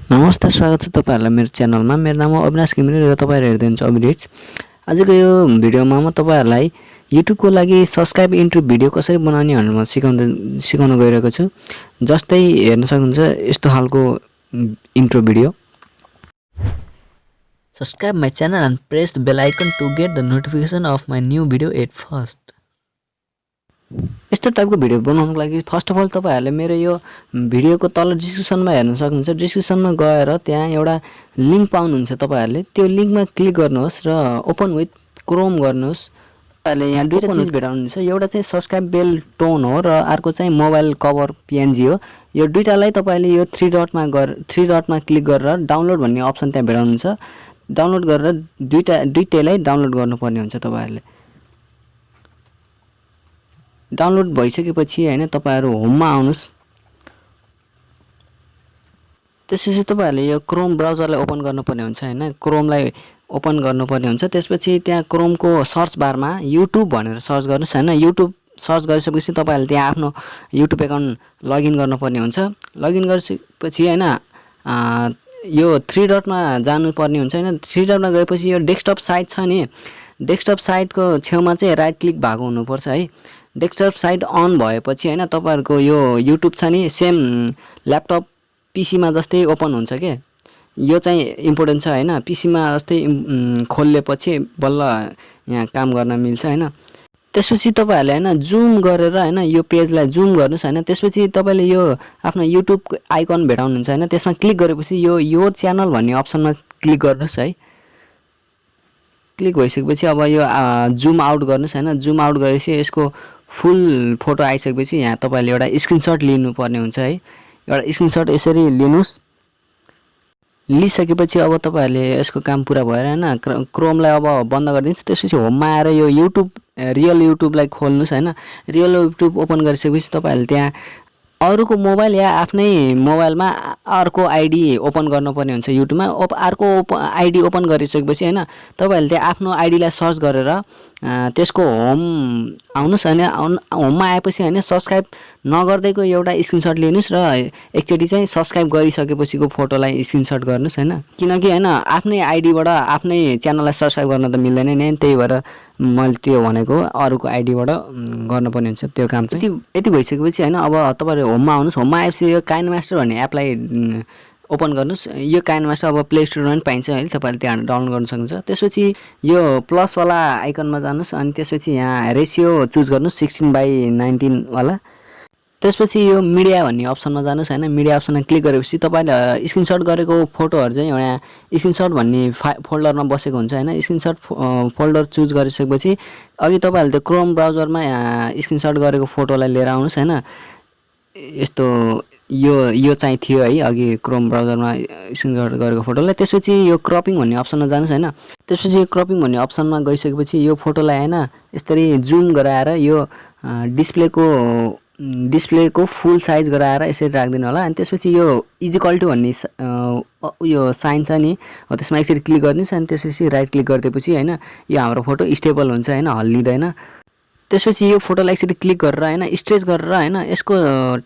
नमस्ते, स्वागत छ तपाईहरुलाई मेरो च्यानलमा। मेरो नाम हो अविनाश घिमिरे र तपाईहरु हेर्दै हुनुहुन्छ अपडेट्स। आजको यो भिडियोमा म तपाईहरुलाई YouTube को लागि सब्स्क्राइब इन्ट्रो भिडियो कसरी बनाउने भनेर म सिकाउन गइरहेको छु। जस्तै हेर्न सक्नुहुन्छ यस्तो खालको intro video. Subscribe my channel and press the bell icon to get the notification of my new video at first. यस्तो टाइपको भिडियो बनाउनको लागि फर्स्ट अफ अल तपाईहरुले मेरो यो भिडियोको तल डिस्क्रिप्सनमा हेर्न सक्नुहुन्छ। डिस्क्रिप्सनमा गएर त्यहाँ एउटा लिंक पाउनुहुन्छ। तपाईहरुले त्यो लिंकमा क्लिक गर्नुहोस् र ओपन विथ क्रोम गर्नुहोस्। तपाईहरुले यहाँ दुईटा चीज भेटाउनुहुन्छ। एउटा चाहिँ सब्स्क्राइब बेल टोन हो र अर्को चाहिँ मोबाइल कभर पीएनजी हो। यो दुईटालाई तपाईले यो थ्री डटमा क्लिक गरेर डाउनलोड भन्ने अप्सन त्यहाँ भेटाउनुहुन्छ। डाउनलोड गरेर दुईटैलाई डाउनलोड गर्नुपर्ने हुन्छ। तपाईहरुले डाउनलोड भइसकेपछि हैन तपाईहरु होममा आउनुस्। त्यसपछि तपाईहरुले यो क्रोम ब्राउजरलाई ओपन गर्नुपर्ने हुन्छ हैन। क्रोमलाई ओपन गर्नुपर्ने हुन्छ। त्यसपछि त्यहाँ क्रोमको सर्च बारमा YouTube भनेर सर्च गर्नुस् हैन। YouTube सर्च गरिसकेपछि तपाईहरुले त्यहाँ आफ्नो YouTube अकाउन्ट लगइन गर्नुपर्ने हुन्छ। लगइन गरेपछि हैन यो थ्री डटमा जानुपर्ने हुन्छ हैन। थ्री डटमा गएपछि यो डेस्कटप साइट छ नि, डेस्कटप साइटको छेउमा चाहिँ राइट क्लिक भएको हुनुपर्छ है। डेस्कटप साइट अन भएपछि हैन तपाईहरुको यो YouTube छ नि सेम ल्यापटप पीसी मा जस्तै ओपन हुन्छ के। यो चाहिँ इम्पोर्टेन्ट छ हैन। पीसी मा जस्तै खोलेपछि बल्ल यहाँ काम गर्न मिल्छ हैन। त्यसपछि तपाईहरुले हैन जुम गरेर हैन यो पेजलाई जुम गर्नुस् हैन। त्यसपछि तपाईले यो आफ्नो YouTube आइकन भेटाउनुहुन्छ हैन। त्यसमा क्लिक गरेपछि यो योर च्यानल भन्ने अप्सनमा क्लिक गर्नुस् है। क्लिक भइसकेपछि अब यो जुम आउट गर्नुस् हैन। जुम आउट गरेपछि यसको फुल फोटो आइसकेपछि यहाँ तपाईले एउटा स्क्रिनशट लिनुपर्ने हुन्छ है। एउटा स्क्रिनशट यसरी लिनुस्। लिसकेपछि अब तपाईहरुले यसको काम पूरा भएर हैन क्रोमलाई अब बन्द गरिदिनुस्। त्यसपछि होममा आएर यो YouTube रियल YouTubeलाई खोल्नुस् हैन। रियल YouTube ओपन गरिसकेपछि तपाईहरुले त्यहाँ अरुको मोबाइल या आफ्नै मोबाइलमा अर्को आईडी ओपन गर्नुपर्ने हुन्छ। युट्युबमा अर्को आईडी ओपन गरिसकेपछि हैन तपाईहरुले त्यहाँ आफ्नो आईडीलाई सर्च गरेर त्यसको होम आउनुस् हैन। होममा आएपछि हैन सब्स्क्राइब नगर्दैको एउटा स्क्रिनशट लिनुस् र एकचोटी चाहिँ सब्स्क्राइब गरिसकेपछिको फोटोलाई स्क्रिनशट गर्नुस् हैन। किनकि हैन आफ्नै आईडीबाट आफ्नै च्यानललाई सब्स्क्राइब गर्न त मिल्दैन नि। त्यही भएर मैले त्यो भनेको अरुको आईडीबाट गर्नुपर्ने हुन्छ त्यो काम चाहिँ। यति भइसकेपछि हैन अब तपाईहरु होममा आउनुस्। होममा आएपछि यो kinemaster भन्ने एपलाई ओपन गर्नुस्। यो kinemaster अब प्ले स्टोरमा पनि पाइन्छ है। तपाईहरुले त्यहाँ डाउनलोड गर्न सक्नुहुन्छ। त्यसपछि यो प्लस वाला आइकनमा जानुस् अनि त्यसपछि यहाँ रेशियो चुज गर्नुस् 16:19 वाला। त्यसपछि यो मिडिया भन्ने अप्सनमा जानुस् हैन। मिडिया अप्सनमा क्लिक गरेपछि तपाईले स्क्रिनशट गरेको फोटोहरु चाहिँ यहाँ स्क्रिनशट भन्ने फोल्डरमा बसेको हुन्छ हैन। स्क्रिनशट फोल्डर चुज गरिसकेपछि अघि तपाईहरुले त्यो क्रोम ब्राउजरमा स्क्रिनशट गरेको फोटोलाई लिएर आउनुस् हैन। यस्तो यो चाहिँ थियो है अघि क्रोम ब्राउजरमा स्क्रिनशट गरेको फोटोलाई। त्यसपछि यो क्रपिङ भन्ने अप्सनमा जानुस् हैन। त्यसपछि यो क्रपिङ भन्ने अप्सनमा गइसकेपछि यो फोटोलाई हैन यसरी जुम गराएर यो डिस्प्लेको फुल साइज गराएर यसरी राख्दिनु होला। अनि त्यसपछि यो इक्वल टु भन्ने यो साइन छ नि हो त्यसमा एकचोटी क्लिक गर्नुस्। अनि त्यसपछि राइट क्लिक गरिदिएपछि हैन यो हाम्रो फोटो स्टेबल हुन्छ हैन, हल्लिदैन। त्यसपछि यो फोटोलाई एकचोटी क्लिक गरेर हैन स्ट्रेच गरेर हैन यसको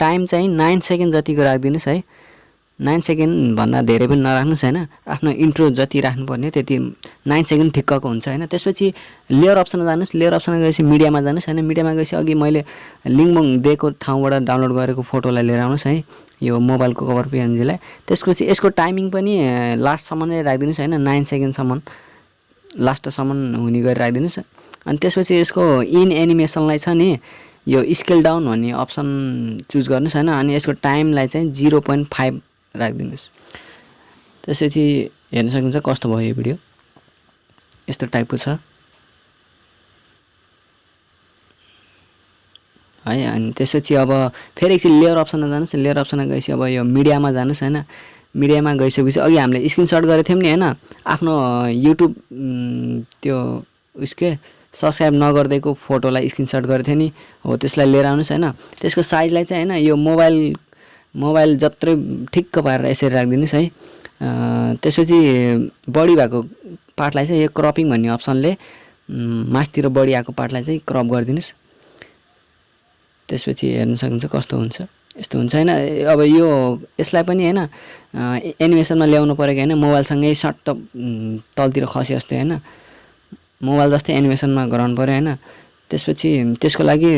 टाइम चाहिँ 9 सेकेन्ड जतिको राख्दिनुस् है। 9 सेकेन्ड भन्दा धेरै पनि नराख्नुस् हैन। आफ्नो इन्ट्रो जति राख्नुपर्ने त्यति 9 सेकेन्ड ठिक्कको हुन्छ हैन। त्यसपछि लेयर अप्सनमा जानुस्। लेयर अप्सनमा गएपछि मिडियामा जानुस् हैन। मिडियामा गएपछि अघि मैले लिंक दिएको ठाउँबाट डाउनलोड गरेको फोटोलाई लिएर आउनुस् है। यो मोबाइलको कभर पीएनजीलाई। त्यसपछि यसको टाइमिङ पनि लास्टसम्म नै राख्दिनुस् हैन। 9 सेकेन्डसम्म लास्टसम्म हुने गरी राख्दिनुस्। अनि त्यसपछि यसको इन एनिमेसनलाई छ नि यो स्केल डाउन भन्ने अप्सन चुज गर्नुस् हैन। अनि यसको टाइमलाई चाहिँ 0.5 राख्दिनुस्। त्यसपछि हेर्न सक्नुहुन्छ कस्तो भयो यो भिडियो। यस्तो टाइपको छ है। अनि त्यसपछि अब फेरि एकछिन लेयर अप्सनमा जानुस्। लेयर अप्सनमा गएपछि अब यो मिडियामा जानुस् हैन। मिडियामा गइसकेपछि अघि हामीले स्क्रिनशट गरेको थियौँ नि हैन आफ्नो YouTube त्यो उसके सब्स्क्राइब नगर्दैको फोटोलाई स्क्रिनशट गरेको थिएँ नि हो त्यसलाई लिएर आउनुस् हैन। त्यसको साइजलाई चाहिँ हैन यो मोबाइल जत्रै ठिक्क पारेर यसरी राख्दिनुस् है। त्यसपछि बडी भएको पार्टलाई चाहिँ यो क्रपिङ भन्ने अप्सनले मास्तिर बडी आएको पार्टलाई चाहिँ क्रप गरिदिनुस्। त्यसपछि हेर्न सक्नुहुन्छ कस्तो हुन्छ। यस्तो हुन्छ हैन। अब यो यसलाई पनि हैन एनिमेसनमा ल्याउनु परेको हैन, मोबाइलसँगै सट्ट तलतिर खसे जस्तै हैन, मोबाइल जस्तै एनिमेसनमा गराउनु पर्यो हैन। त्यसपछि त्यसको लागि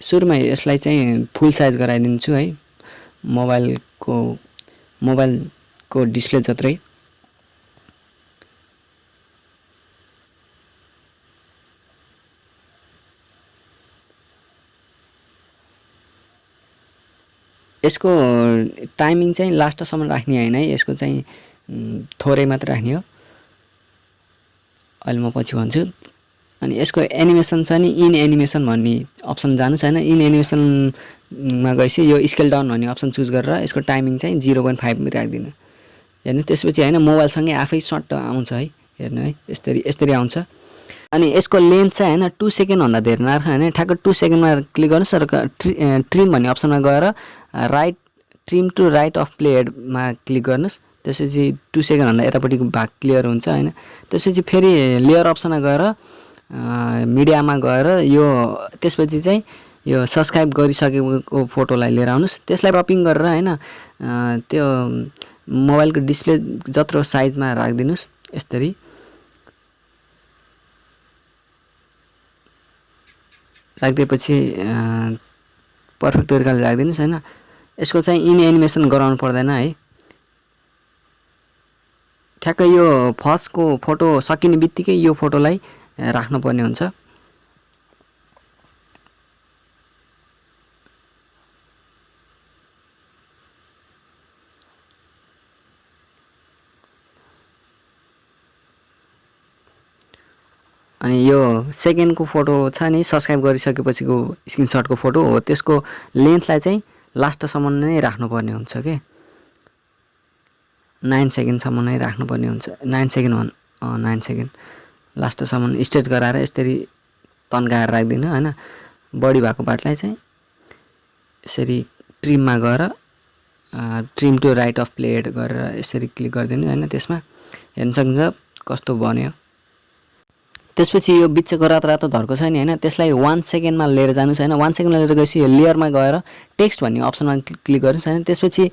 सुरुमै यसलाई चाहिँ फुल साइज गराइदिन्छु है, मोबाइलको मोबाइलको डिस्प्ले जत्रै। यसको टाइमिङ चाहिँ लास्टसम्म राख्ने हैन है, यसको चाहिँ थोरै मात्र राख्ने हो। अहिले म पछि भन्छु। अनि यसको एनिमेसन छ नि, इन एनिमेसन भन्ने अप्सन जानुस् हैन। इन एनिमेसनमा गएपछि यो स्केल डाउन भन्ने अप्सन चुज गरेर यसको टाइमिङ चाहिँ 0.5 राखिदिनु। हेर्नु त्यसपछि हैन मोबाइलसँगै आफै सट्ट आउँछ है, हेर्नु है, यसरी आउँछ। अनि यसको लेन्थ चाहिँ हैन 2 सेकेन्ड भन्दा धेरै नराख्नु हैन, ठ्याक्क 2 सेकेन्डमा क्लिक गर्नुस् र ट्रिम भन्ने अप्सनमा गएर right trim to right of play हेडमा क्लिक गर्नुस्। त्यसपछि 2 सेकेन्ड भन्दा यतापट्टिको भाग क्लियर हुन्छ हैन। त्यसपछि फेरि लेयर अप्सनमा गएर मिडियामा गएर यो त्यसपछि चाहिँ यो सब्स्क्राइब गरिसकेको फोटोलाई लिएर आउनुस्। त्यसलाई क्रपिङ गरेर हैन त्यो मोबाइलको डिस्प्ले जत्रो साइजमा राखिदिनुस्। यसरी राखिदिएपछि पर्फेक्ट तरिकाले राखिदिनुस् हैन। यसको चाहिँ इन एनिमेसन गराउनु पर्दैन है। ठ्याक्कै यो फर्स्टको फोटो सकिने बित्तिकै यो फोटोलाई राख्नुपर्ने हुन्छ। अनि यो सेकेन्डको फोटो छ नि, सब्स्क्राइब गरिसकेपछिको स्क्रिनसटको फोटो हो, त्यसको लेन्थलाई चाहिँ लास्टसम्म नै राख्नुपर्ने हुन्छ के, 9 सेकेन्डसम्म नै राख्नुपर्ने हुन्छ। 9 सेकेन्ड 9 सेकेन्ड लास्टसम्म स्ट्रेट गराएर यसरी तन्काएर राखिदिनु हैन। बडी भएको पार्टलाई चाहिँ यसरी ट्रिममा गएर trim to right of play head गरेर यसरी क्लिक गरिदिनु हैन। त्यसमा हेर्न सक्नुहुन्छ कस्तो बन्यो। त्यसपछि यो बिचको रातो धर्को छ नि हैन, त्यसलाई 1 सेकेन्डमा लिएर जानुस् हैन। 1 सेकेन्डमा लिएर गएपछि यो लेयरमा गएर टेक्स्ट भन्ने अप्सनमा क्लिक गर्नुस् हैन। त्यसपछि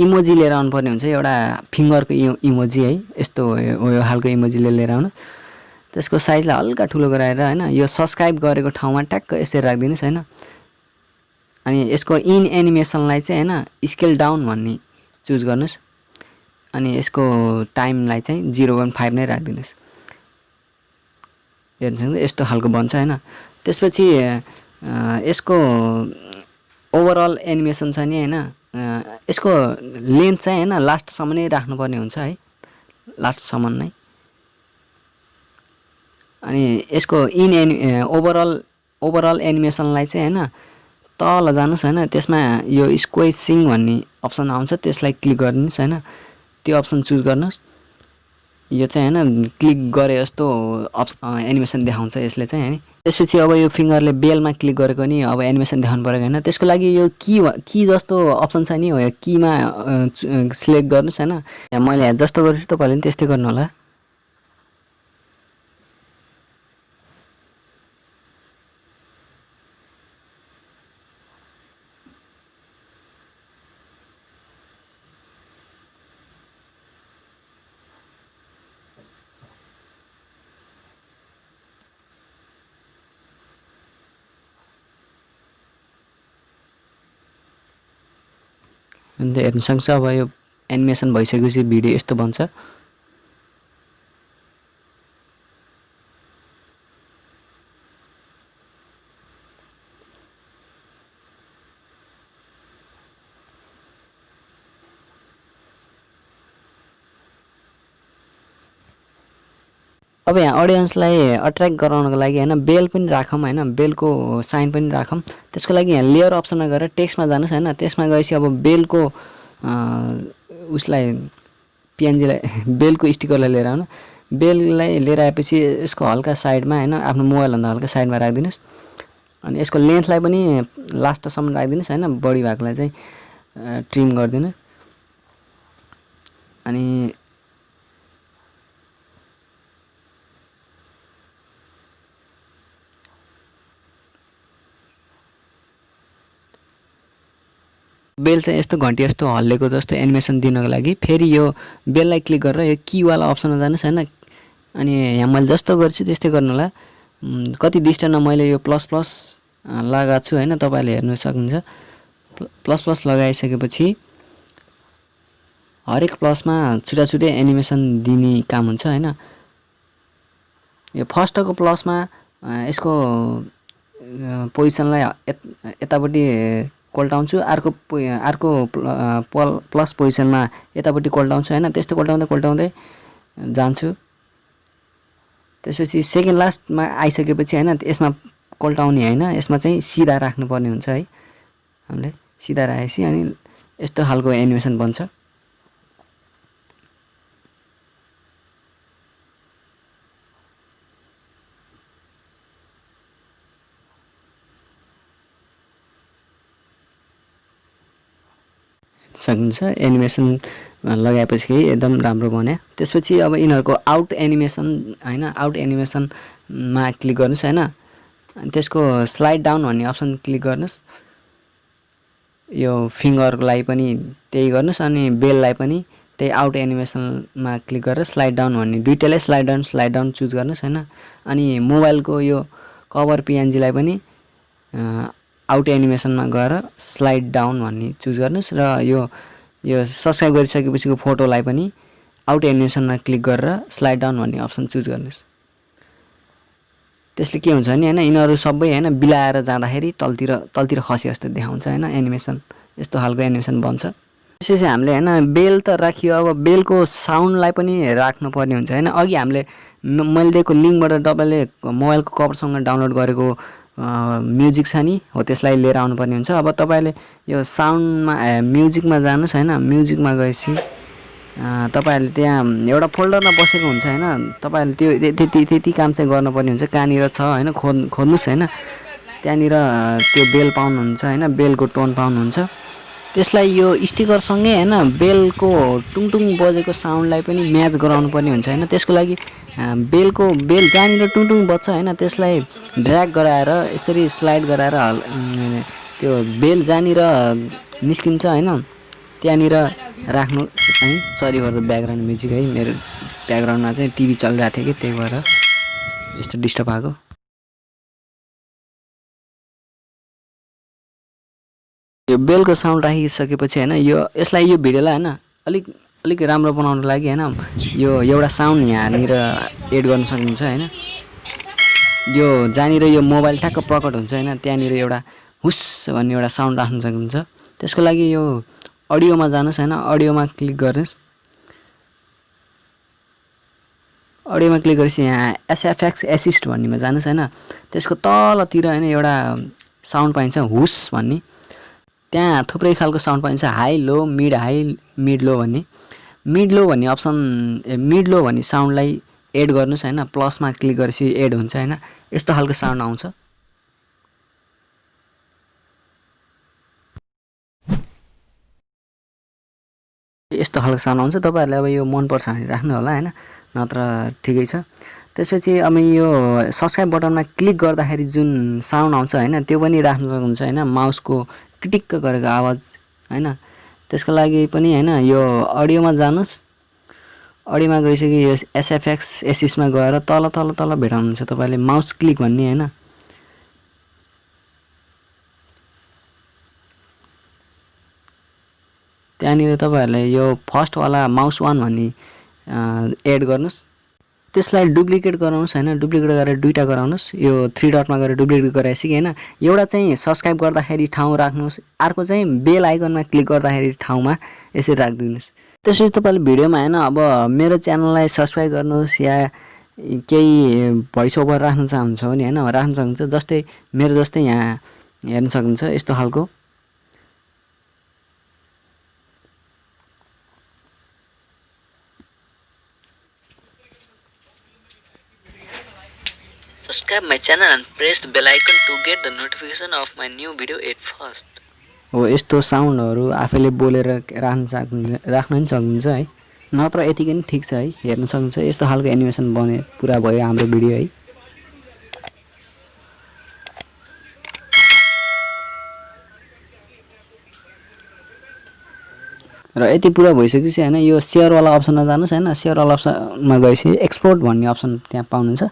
इमोजी लिएर आउनुपर्ने हुन्छ, एउटा फिङ्गरको इमोजी है, यस्तो यो हालको इमोजीले लिएर आउनु। त्यसको साइजलाई हल्का ठुलो गराएर हैन यो सब्स्क्राइब गरेको ठाउँमा ट्याक्क यसरी राखिदिनुस् हैन। अनि यसको इन एनिमेसनलाई चाहिँ हैन स्केल डाउन भन्ने चुज गर्नुस्। अनि यसको टाइमलाई चाहिँ 0.5 नै राखिदिनुस्। हेर्नुहुन्छ यस्तो खालको बन्छ हैन। त्यसपछि यसको ओभरअल एनिमेसन छ नि हैन, यसको लेन्थ चाहिँ हैन लास्टसम्म नै राख्नुपर्ने हुन्छ है, लास्टसम्म नै। अनि यसको ओभरअल एनिमेसनलाई चाहिँ हैन तल जानुस् हैन, त्यसमा यो स्क्वेसिङ भन्ने अप्सन आउँछ, त्यसलाई क्लिक गर्नुस् हैन। त्यो अप्सन चुज गर्नुस्। यो चाहिँ हैन क्लिक गरे जस्तो एनिमेसन देखाउँछ यसले चाहिँ हैन। त्यसपछि अब यो फिङ्गरले बेलमा क्लिक गरेको नि अब एनिमेसन देखाउनु पर्यो हैन। त्यसको लागि यो की जस्तो अप्सन छ नि, हो यो कीमा सिलेक्ट गर्नुस् हैन। मैले जस्तो गर्छु तपाईहरुले पनि त्यस्तै गर्नु होला। अन्त हेर्न सक्छ अब यो एनिमेसन भइसकेपछि भिडियो यस्तो बन्छ। अब यहाँ अडियन्सलाई अट्र्याक्ट गराउनको लागि हैन बेल पनि राखौँ हैन, बेलको साइन पनि राखौँ। त्यसको लागि यहाँ लेयर अप्सनमा गएर टेक्स्टमा जानुस् हैन। त्यसमा गएपछि अब बेलको उसलाई पिएनजीलाई बेलको स्टिकरलाई लिएर आउनु। बेललाई लिएर आएपछि यसको हल्का साइडमा हैन आफ्नो मोबाइलभन्दा हल्का साइडमा राखिदिनुस्। अनि यसको लेन्थलाई पनि लास्टसम्म राखिदिनुस् हैन, बडी भागलाई चाहिँ ट्रिम गरिदिनुस्। अनि बेल चाहिँ यस्तो घन्टी जस्तो हल्लेको जस्तो एनिमेसन दिनको लागि फेरि यो बेललाई क्लिक गरेर यो कीवाला अप्सनमा जानुहोस् हैन। अनि यहाँ मैले जस्तो गर्छु त्यस्तै गर्नु होला। कति डिस्टेन्समा मैले यो प्लस प्लस लगाएको छु हैन, तपाईले हेर्न सक्नुहुन्छ। प्लस प्लस लगाइसकेपछि हरेक प्लसमा छुटा छुटै एनिमेसन दिने काम हुन्छ हैन। यो फर्स्टको प्लसमा यसको पोजिसनलाई यतापट्टि कोल्टाउँछु, अर्को प्लस पोजिसनमा यतापट्टि कोल्टाउँछु हैन। त्यस्तो कोल्टाउँदै जान्छु। त्यसपछि सेकेन्ड लास्टमा आइसकेपछि हैन यसमा कोल्टाउने हैन, यसमा चाहिँ सिधा राख्नुपर्ने हुन्छ है। हामीले सिधा राखेपछि अनि यस्तो खालको एनिमेसन बन्छ। सक्नुहुन्छ एनिमेसन लगाएपछि एकदम राम्रो बन्यो। त्यसपछि अब यिनीहरुको आउट एनिमेसन हैन, आउट एनिमेसनमा क्लिक गर्नुस् हैन। अनि त्यसको स्लाइड डाउन भन्ने अप्सन क्लिक गर्नुस्। यो फिंगरलाई पनि त्यही गर्नुस् अनि बेललाई पनि त्यही आउट एनिमेसनमा क्लिक गरेर स्लाइड डाउन भन्ने दुईटैलाई स्लाइड डाउन चुज गर्नुस् हैन। अनि मोबाइलको यो कभर पीएनजी लाई पनि आउट एनिमेसनमा गएर स्लाइड डाउन भन्ने चुज गर्नुस् र यो सब्स्क्राइब गरिसकेपछिको फोटोलाई पनि आउट एनिमेसनमा क्लिक गरेर स्लाइड डाउन भन्ने अप्सन चुज गर्नुस्। त्यसले के हुन्छ भने हैन यिनीहरु सबै हैन बिलाएर जाँदाखेरि तलतिर खसे जस्तो देखाउँछ हैन एनिमेसन। यस्तो खालको एनिमेसन बन्छ। त्यसपछि हामीले हैन बेल त राखियो, अब बेलको साउन्डलाई पनि राख्नु पर्ने हुन्छ हैन। अघि हामीले मैले दिएको लिंकबाट तपाईले मोबाइलको कभरसँग डाउनलोड गरेको म्युजिक छ नि हो, त्यसलाई लिएर आउनु पर्ने हुन्छ। अब तपाईले यो साउन्डमा म्युजिकमा जानुस् हैन। म्युजिकमा गएपछि तपाईहरुले त्यहाँ एउटा फोल्डरमा बसेको हुन्छ हैन। तपाईहरुले त्यो त्यति काम चाहिँ गर्नुपर्ने हुन्छ। कहाँनिर छ हैन खोज्नुस् हैन। त्यहाँनिर त्यो बेल पाउनुहुन्छ हैन, बेलको टोन पाउनुहुन्छ। त्यसलाई यो स्टिकर सँगै हैन बेलको टुङटुङ बजेको साउन्डलाई पनि म्याच गराउनु पर्ने हुन्छ हैन। त्यसको लागि बेल जहाँनिर टुङटुङ बज्छ हैन त्यसलाई ड्र्याग गराएर यसरी स्लाइड गराएर त्यो बेल जहाँनिर निस्किन्छ हैन त्यहाँनिर राख्नु है। Sorry for the background music है, मेरो ब्याकग्राउन्डमा चाहिँ टिभी चलिरहेको थियो कि त्यही भएर यस्तो डिस्टर्ब भएको। यो बेलको साउन्ड राखिसकेपछि हैन यसलाई यो भिडियोलाई हैन अलिक राम्रो बनाउनको लागि हैन यो एउटा साउन्ड यहाँनिर एड गर्न सक्नुहुन्छ हैन। यो जहाँनिर यो मोबाइल ठ्याक्क प्रकट हुन्छ हैन त्यहाँनिर एउटा हुस भन्ने एउटा साउन्ड राख्न सक्नुहुन्छ। त्यसको लागि यो अडियोमा जानुस् हैन, अडियोमा क्लिक गर्नुस्। अडियोमा क्लिक गरेपछि यहाँ एसएफएक्स एसिस्ट भन्नेमा जानुस् हैन। त्यसको तलतिर हैन एउटा साउन्ड पाइन्छ हुस भन्ने, त्यहाँ थुप्रै खालको साउन्ड पाइन्छ। हाई लो मिड लो भन्ने। मिड लो भन्ने साउन्डलाई एड गर्नुस् हैन। प्लसमा क्लिक गरेपछि एड हुन्छ हैन। यस्तो खालको साउन्ड आउँछ। यस्तो खालको साउन्ड आउँछ। तपाईहरुले अब यो मन पर्छ भने राख्नु होला हैन, नत्र ठिकै छ। त्यसपछि अब यो सब्स्क्राइब बटनमा क्लिक गर्दाखेरि जुन साउन्ड आउँछ हैन त्यो पनि राख्न सक्नुहुन्छ हैन। माउसको टिटिक्क गरेको आवाज हैन। त्यसको लागि पनि हैन यो अडियोमा जानुस्। अडियोमा गइसके यो एसएफएक्स एसिसमा गएर तल भेटाउनुहुन्छ तपाईले माउस क्लिक भन्ने हैन। त्यहाँनिर तपाईहरुले यो फर्स्ट वाला माउस 1 भन्ने एड गर्नुस्। त्यसलाई डुप्लिकेट गराउनुस् हैन। डुप्लिकेट गरेर दुईटा गराउनुस्। यो 3 डटमा गएर डुप्लिकेट गराएपछि हैन एउटा चाहिँ सब्स्क्राइब गर्दाखेरि ठाउँ राख्नुस्, अर्को चाहिँ बेल आइकनमा क्लिक गर्दाखेरि ठाउँमा यसरी राख्दिनुस्। त्यसपछि तपाईले भिडियोमा हैन अब मेरो च्यानललाई सब्स्क्राइब गर्नुस् या केही भोइस ओभर राख्न चाहनुहुन्छ भने हैन राख्न सक्नुहुन्छ। जस्तै मेरो जस्तै यहाँ हेर्न सक्नुहुन्छ यस्तो खालको Subscribe my channel and press the bell icon to get the notification of my new video at first. हो यस्तो साउन्डहरु आफैले बोलेर राख्न पनि सक्नुहुन्छ है। नत्र यतिकै नि ठीक छ है, हेर्न सक्नुहुन्छ। यस्तो खालको एनिमेसन बने पुरा भयो हाम्रो भिडियो है। र यति पुरा भइसकेपछि होइन यो सेयरवाला अप्सनमा जानुहोस् होइन सेयरवाला अप्सनमा गएपछि एक्सपोर्ट भन्ने अप्सन त्यहाँ पाउनुहुन्छ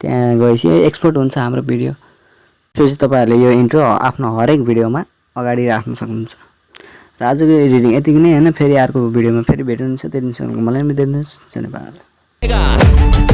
त्यहाँ गएपछि एक्सपोर्ट हुन्छ हाम्रो भिडियो त्यसपछि तपाईँहरूले यो इन्ट्रो आफ्नो हरेक भिडियोमा अगाडि राख्न सक्नुहुन्छ र आजको एडिटिङ यतिकै नै होइन फेरि अर्को भिडियोमा फेरि भेट्नुहुन्छ त्यतिसम्म मलाई पनि दिनुहोस् धन्यवाद